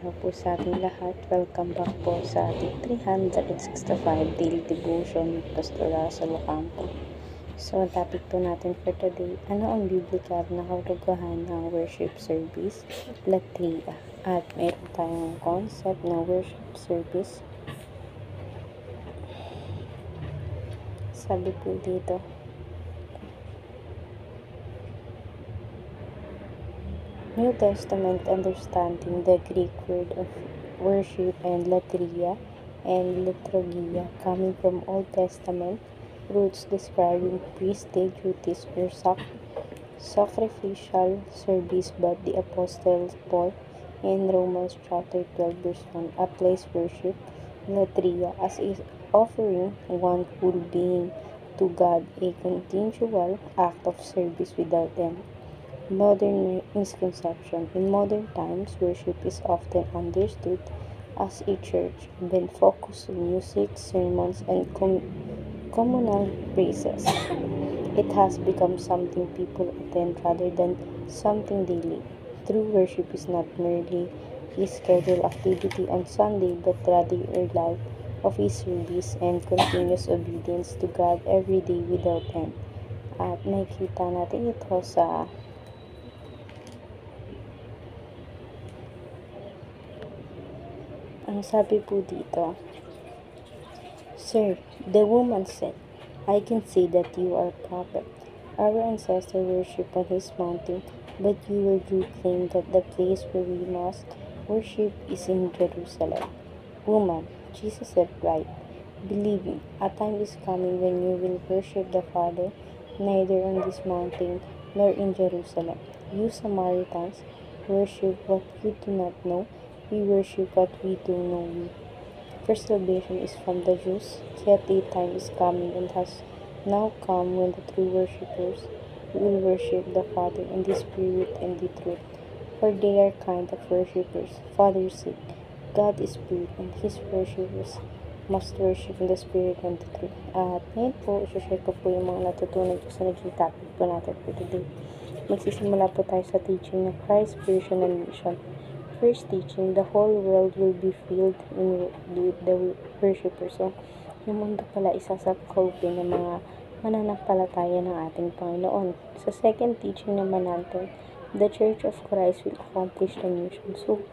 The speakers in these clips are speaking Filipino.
araw po sa ating lahat. Welcome back po sa ating 365 daily devotion with Pastor Russell Ocampo. So, ang topic po natin for today, ano ang biblikal na kahulugan ng worship service? Latria. At mayroon tayong concept ng worship service. Sabi po dito, New Testament understanding the Greek word of worship and latria and liturgia coming from Old Testament roots describing priestly duties or sacrificial service, but the Apostle Paul in Romans chapter 12 verse 1 applies worship latria as is offering one full being to God, a continual act of service without end. Modern misconception. In modern times, worship is often understood as a church event focused on music, sermons, and communal praises. It has become something people attend rather than something daily. True worship is not merely a scheduled activity on Sunday, but rather a life of a service and continuous obedience to God every day without end. At nakikita natin ito sa ang sabi po dito, Sir, the woman said, I can see that you are a prophet. Our ancestors worship on this mountain, but you claim that the place where we must worship is in Jerusalem. Woman, Jesus replied, Believe me, a time is coming when you will worship the Father, neither on this mountain nor in Jerusalem. You Samaritans worship what you do not know. We worship what we do know. First salvation is from the Jews, yet a time is coming and has now come when the true worshippers will worship the Father in the Spirit and the truth. For they are kind of worshippers. Father said, God is Spirit, and His worshippers must worship in the Spirit and the truth. At ngayon po, share ko po yung mga natutunan ko sa naging topic po natin for today. Magsisimula po tayo sa teaching ng Christ, Vision, and Mission. First teaching, the whole world will be filled with the worshippers. So, yung mundo pala isasakopin ng mga mananampalataya ng ating Panginoon. Sa second teaching naman natin, the Church of Christ will accomplish the mission. So,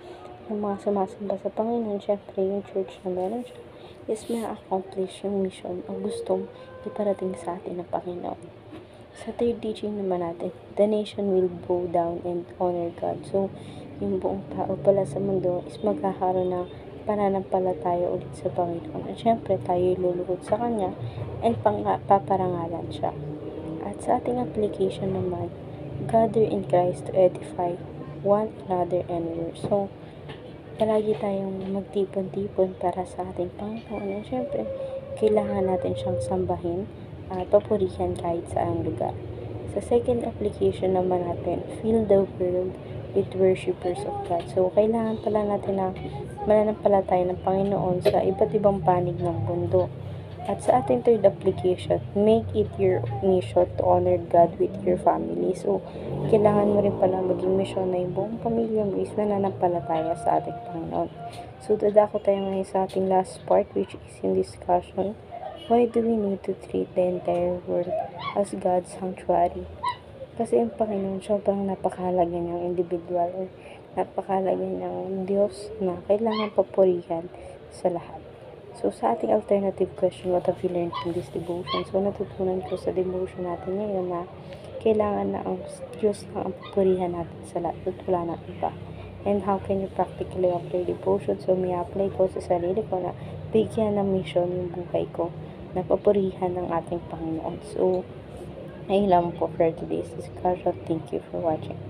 yung mga sumasamba sa Panginoon, syempre yung church na meron siya, is ma-accomplish yung mission o gustong iparating sa atin ng Panginoon. Sa third teaching naman natin, the nation will bow down and honor God. So, yung buong tao pala sa mundo is magkakaroon ng pananampalataya ulit sa Panginoon. At syempre, tayo luluhod sa Kanya and paparangalan siya. At sa ating application naman, gather in Christ to edify one another anywhere. So, palagi tayong magtipon-tipon para sa ating Panginoon. At syempre, kailangan natin siyang sambahin at papurihan kahit saang lugar. Sa second application naman natin, fill the world with worshippers of God. So, kailangan pala natin na mananampalataya ng Panginoon sa iba't ibang panig ng mundo. At sa ating third application, make it your mission to honor God with your family. So, kailangan mo rin pala maging mission na yung buong pamilya mo is nananampalataya sa ating Panginoon. So, dadako tayo ngayon sa ating last part, which is in discussion. Why do we need to treat the entire world as God's sanctuary? Kasi ang Panginoon, sobrang napakahalaga niyang individual or napakahalaga niyang Diyos na kailangan papurihan sa lahat. So, sa ating alternative question, what have you learned from this devotion? So, natutunan ko sa devotion natin ngayon na kailangan na ang Diyos na ang papurihan natin sa lahat at wala na iba. And how can you practically apply devotion? So, may apply ko sa sarili ko na bigyan ng mission yung buhay ko na papurihan ng ating Panginoon. So, ayun lang po for today's discussion. Thank you for watching.